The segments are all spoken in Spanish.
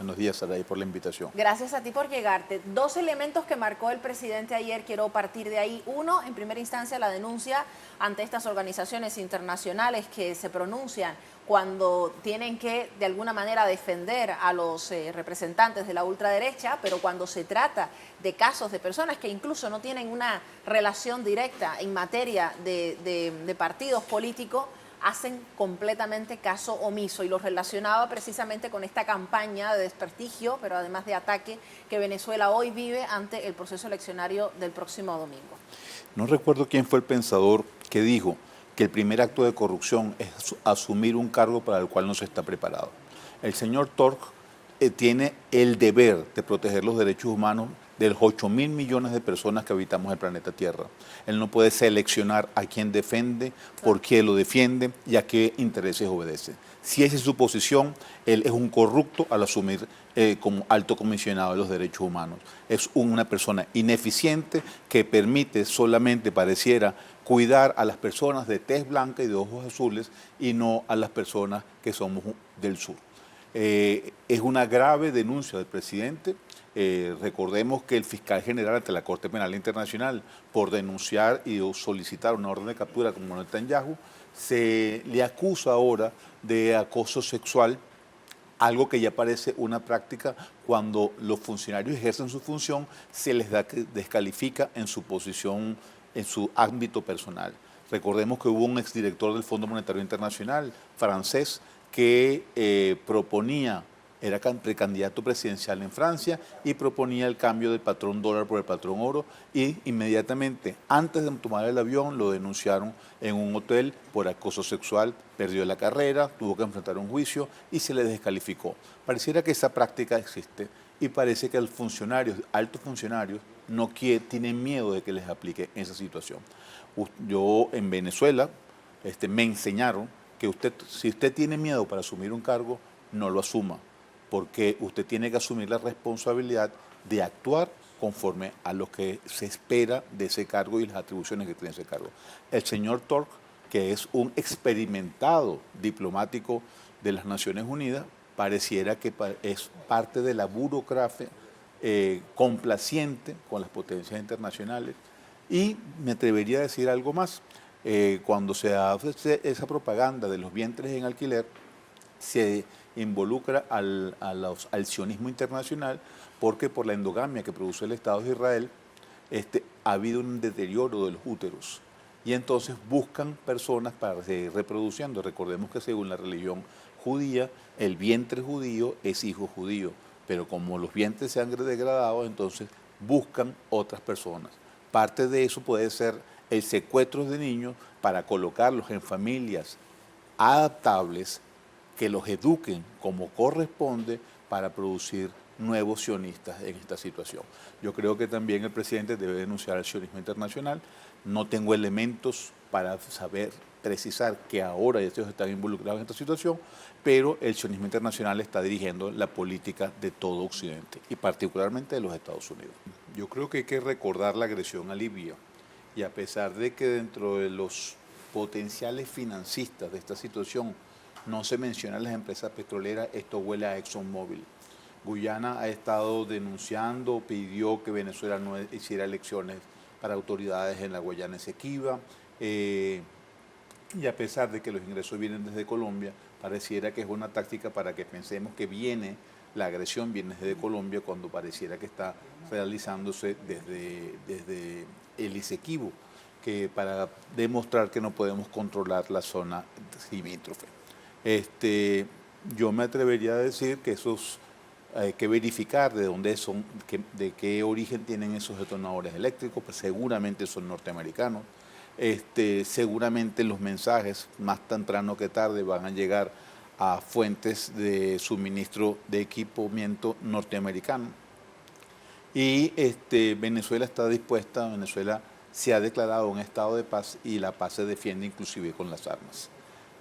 Buenos días, Saray, por la invitación. Gracias a ti por llegarte. Dos elementos que marcó el presidente ayer, quiero partir de ahí. Uno, en primera instancia, la denuncia ante estas organizaciones internacionales que se pronuncian cuando tienen que, de alguna manera, defender a los representantes de la ultraderecha, pero cuando se trata de casos de personas que incluso no tienen una relación directa en materia de partidos políticos, hacen completamente caso omiso, y lo relacionaba precisamente con esta campaña de desprestigio, pero además de ataque, que Venezuela hoy vive ante el proceso eleccionario del próximo domingo. No recuerdo quién fue el pensador que dijo que el primer acto de corrupción es asumir un cargo para el cual no se está preparado. El señor Tork tiene el deber de proteger los derechos humanos de los 8.000 millones de personas que habitamos el planeta Tierra. Él no puede seleccionar a quién defiende, por qué lo defiende y a qué intereses obedece. Si esa es su posición, él es un corrupto al asumir como alto comisionado de los derechos humanos. Es una persona ineficiente que permite solamente, pareciera, cuidar a las personas de tez blanca y de ojos azules y no a las personas que somos del sur. Es una grave denuncia del presidente. Recordemos que el fiscal general ante la Corte Penal Internacional, por denunciar y solicitar una orden de captura como Netanyahu, se le acusa ahora de acoso sexual, algo que ya parece una práctica cuando los funcionarios ejercen su función, se les descalifica en su posición, en su ámbito personal. Recordemos que hubo un exdirector del Fondo Monetario Internacional, francés, que proponía, era precandidato presidencial en Francia y proponía el cambio del patrón dólar por el patrón oro, y inmediatamente antes de tomar el avión lo denunciaron en un hotel por acoso sexual, perdió la carrera, tuvo que enfrentar un juicio y se le descalificó. Pareciera que esa práctica existe y parece que los funcionarios, altos funcionarios, tienen miedo de que les aplique esa situación. Yo en Venezuela me enseñaron que si usted tiene miedo para asumir un cargo, no lo asuma, porque usted tiene que asumir la responsabilidad de actuar conforme a lo que se espera de ese cargo y las atribuciones que tiene ese cargo. El señor Tork, que es un experimentado diplomático de las Naciones Unidas, pareciera que es parte de la burocracia complaciente con las potencias internacionales. Y me atrevería a decir algo más. Cuando se hace esa propaganda de los vientres en alquiler, se involucra al sionismo internacional, porque por la endogamia que produce el Estado de Israel ha habido un deterioro de los úteros y entonces buscan personas para seguir reproduciendo. Recordemos que según la religión judía, el vientre judío es hijo judío, pero como los vientres se han degradado, entonces buscan otras personas. Parte de eso puede ser el secuestro de niños para colocarlos en familias adaptables que los eduquen como corresponde para producir nuevos sionistas en esta situación. Yo creo que también el presidente debe denunciar el sionismo internacional. No tengo elementos para saber precisar que ahora ellos están involucrados en esta situación, pero el sionismo internacional está dirigiendo la política de todo Occidente y particularmente de los Estados Unidos. Yo creo que hay que recordar la agresión a Libia, y a pesar de que dentro de los potenciales financistas de esta situación no se mencionan las empresas petroleras, esto huele a ExxonMobil. Guyana ha estado denunciando, pidió que Venezuela no hiciera elecciones para autoridades en la Guayana Esequiba, y a pesar de que los ingresos vienen desde Colombia, pareciera que es una táctica para que pensemos que la agresión viene desde Colombia, cuando pareciera que está realizándose desde el Esequibo, que para demostrar que no podemos controlar la zona limítrofe. Yo me atrevería a decir que hay que verificar de dónde son, de qué origen tienen esos detonadores eléctricos, pues seguramente son norteamericanos. Seguramente los mensajes, más temprano que tarde, van a llegar a fuentes de suministro de equipamiento norteamericano. Y Venezuela está dispuesta, Venezuela se ha declarado un estado de paz y la paz se defiende inclusive con las armas.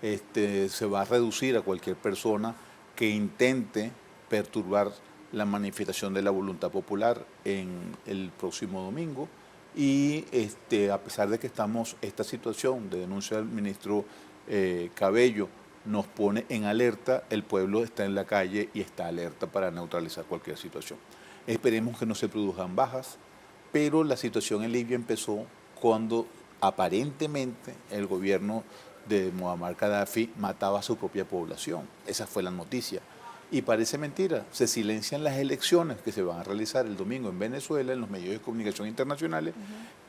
Se va a reducir a cualquier persona que intente perturbar la manifestación de la voluntad popular en el próximo domingo, y a pesar de que esta situación de denuncia del ministro Cabello nos pone en alerta, el pueblo está en la calle y está alerta para neutralizar cualquier situación. Esperemos que no se produzcan bajas, pero la situación en Libia empezó cuando aparentemente el gobierno de Muammar Gaddafi mataba a su propia población. Esa fue la noticia. Y parece mentira, se silencian las elecciones que se van a realizar el domingo en Venezuela, en los medios de comunicación internacionales,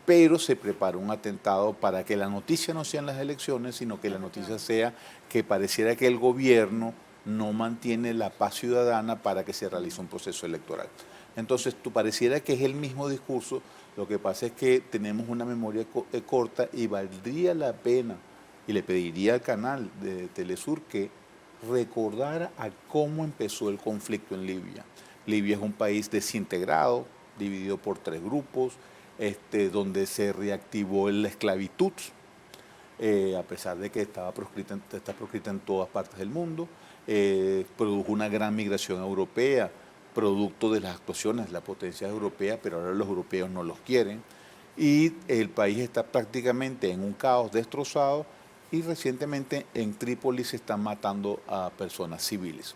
pero se prepara un atentado para que la noticia no sean las elecciones, sino que la noticia sea que pareciera que el gobierno no mantiene la paz ciudadana para que se realice un proceso electoral. Entonces, tú pareciera que es el mismo discurso, lo que pasa es que tenemos una memoria corta y valdría la pena, y le pediría al canal de Telesur que recordara a cómo empezó el conflicto en Libia. Libia es un país desintegrado, dividido por 3 grupos, donde se reactivó la esclavitud, a pesar de que está proscrita en todas partes del mundo, produjo una gran migración europea, producto de las actuaciones de las potencias europeas, pero ahora los europeos no los quieren, y el país está prácticamente en un caos destrozado, y recientemente en Trípoli se están matando a personas civiles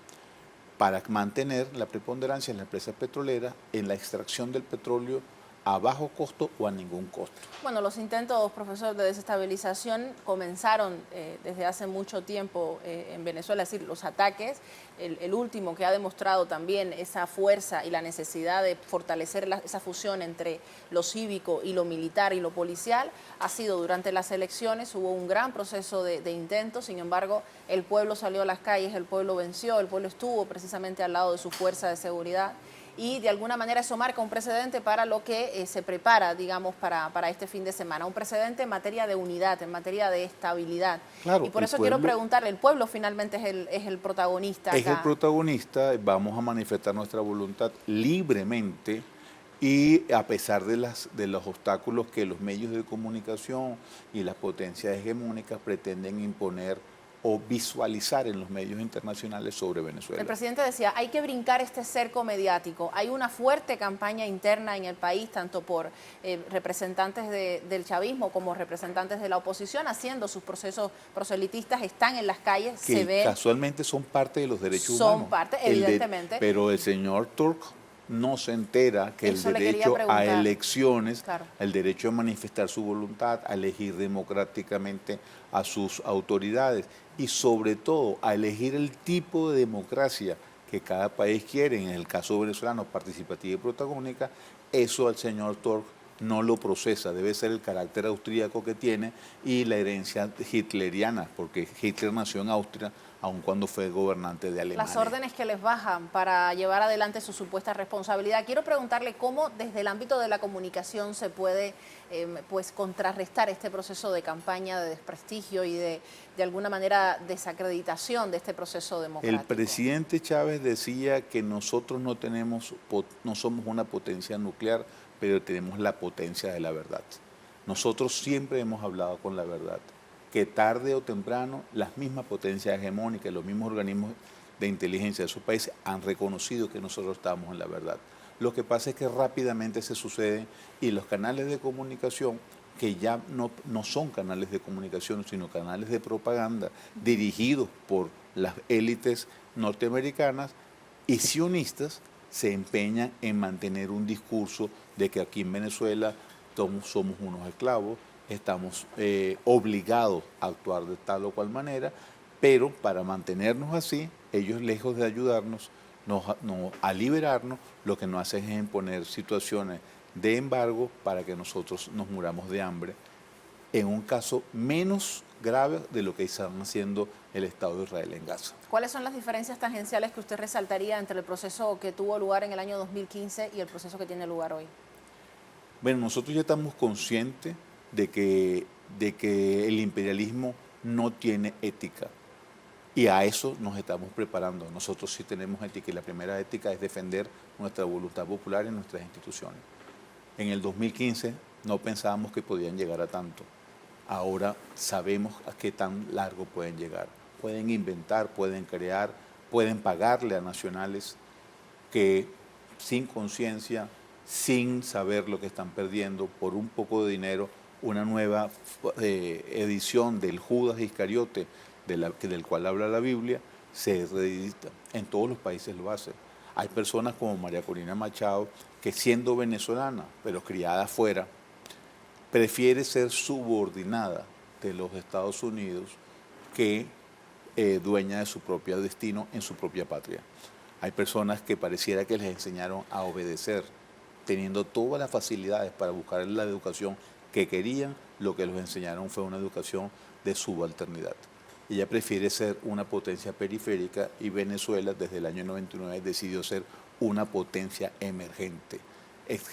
para mantener la preponderancia en las empresas petroleras en la extracción del petróleo a bajo costo o a ningún costo. Bueno, los intentos, profesor, de desestabilización comenzaron desde hace mucho tiempo en Venezuela, es decir, los ataques, el último que ha demostrado también esa fuerza y la necesidad de fortalecer esa fusión entre lo cívico y lo militar y lo policial, ha sido durante las elecciones. Hubo un gran proceso de intentos, sin embargo, el pueblo salió a las calles, el pueblo venció, el pueblo estuvo precisamente al lado de su fuerza de seguridad, y de alguna manera eso marca un precedente para lo que se prepara, digamos, para este fin de semana. Un precedente en materia de unidad, en materia de estabilidad. Claro, y por eso quiero preguntarle, el pueblo finalmente es el protagonista acá. Es el protagonista, vamos a manifestar nuestra voluntad libremente y a pesar de los obstáculos que los medios de comunicación y las potencias hegemónicas pretenden imponer o visualizar en los medios internacionales sobre Venezuela. El presidente decía, hay que brincar este cerco mediático. Hay una fuerte campaña interna en el país, tanto por representantes del chavismo como representantes de la oposición, haciendo sus procesos proselitistas, están en las calles, que se ven. Casualmente son parte de los derechos humanos. humanos. Son parte, evidentemente. Pero el señor Turk no se entera que el derecho a elecciones, claro, el derecho a manifestar su voluntad, a elegir democráticamente a sus autoridades y sobre todo a elegir el tipo de democracia que cada país quiere, en el caso venezolano participativa y protagónica, eso al señor Turk no lo procesa, debe ser el carácter austríaco que tiene y la herencia hitleriana, porque Hitler nació en Austria, aun cuando fue gobernante de Alemania. Las órdenes que les bajan para llevar adelante su supuesta responsabilidad. Quiero preguntarle cómo desde el ámbito de la comunicación se puede pues contrarrestar este proceso de campaña de desprestigio y de alguna manera desacreditación de este proceso democrático. El presidente Chávez decía que nosotros no somos una potencia nuclear, pero tenemos la potencia de la verdad. Nosotros siempre hemos hablado con la verdad, que tarde o temprano las mismas potencias hegemónicas, los mismos organismos de inteligencia de esos países han reconocido que nosotros estamos en la verdad. Lo que pasa es que rápidamente se sucede y los canales de comunicación, que ya no son canales de comunicación, sino canales de propaganda dirigidos por las élites norteamericanas y sionistas, se empeñan en mantener un discurso de que aquí en Venezuela somos unos esclavos, estamos obligados a actuar de tal o cual manera, pero para mantenernos así, ellos lejos de ayudarnos a liberarnos, lo que nos hacen es imponer situaciones de embargo para que nosotros nos muramos de hambre, en un caso menos grave de lo que están haciendo el Estado de Israel en Gaza. ¿Cuáles son las diferencias tangenciales que usted resaltaría entre el proceso que tuvo lugar en el año 2015 y el proceso que tiene lugar hoy? Bueno, nosotros ya estamos conscientes de que el imperialismo no tiene ética y a eso nos estamos preparando. Nosotros sí tenemos ética y la primera ética es defender nuestra voluntad popular en nuestras instituciones. En el 2015 no pensábamos que podían llegar a tanto. Ahora sabemos a qué tan largo pueden llegar. Pueden inventar, pueden crear, pueden pagarle a nacionales que sin conciencia, sin saber lo que están perdiendo, por un poco de dinero, una nueva edición del Judas Iscariote, del cual habla la Biblia, se reedita. En todos los países lo hace. Hay personas como María Corina Machado, que siendo venezolana, pero criada afuera, prefiere ser subordinada de los Estados Unidos que dueña de su propio destino en su propia patria. Hay personas que pareciera que les enseñaron a obedecer, teniendo todas las facilidades para buscar la educación que querían, lo que les enseñaron fue una educación de subalternidad. Ella prefiere ser una potencia periférica y Venezuela desde el año 99 decidió ser una potencia emergente.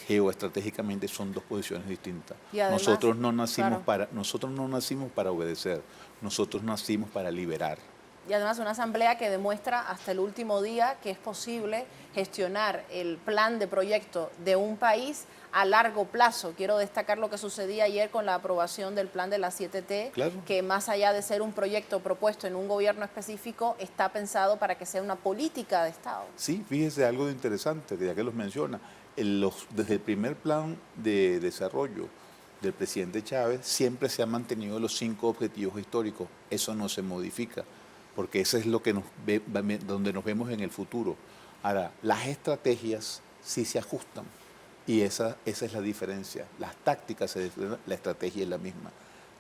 Geoestratégicamente son dos posiciones distintas. Y además, nosotros no nacimos claro, para obedecer, nosotros nacimos para liberar. y además una asamblea que demuestra hasta el último día que es posible gestionar el plan de proyecto de un país a largo plazo. Quiero destacar lo que sucedía ayer con la aprobación del plan de la 7T, Claro. que más allá de ser un proyecto propuesto en un gobierno específico, está pensado para que sea una política de Estado. Sí, fíjese algo interesante, que ya que los menciona, desde el primer plan de desarrollo del presidente Chávez siempre se han mantenido los 5 objetivos históricos. Eso no se modifica, porque eso es lo que donde nos vemos en el futuro. Ahora, las estrategias sí se ajustan y esa es la diferencia. Las tácticas, la estrategia es la misma.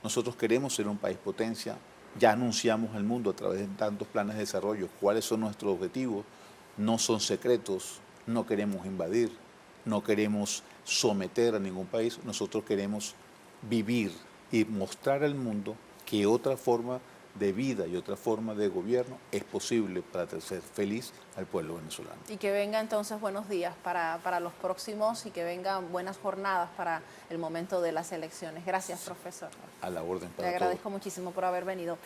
Nosotros queremos ser un país potencia, ya anunciamos al mundo a través de tantos planes de desarrollo cuáles son nuestros objetivos, no son secretos, no queremos invadir, no queremos someter a ningún país, nosotros queremos vivir y mostrar al mundo que otra forma de vida y otra forma de gobierno es posible para hacer feliz al pueblo venezolano. Y que venga entonces buenos días para los próximos y que vengan buenas jornadas para el momento de las elecciones. Gracias, profesor. A la orden para Le todos. agradezco muchísimo por haber venido.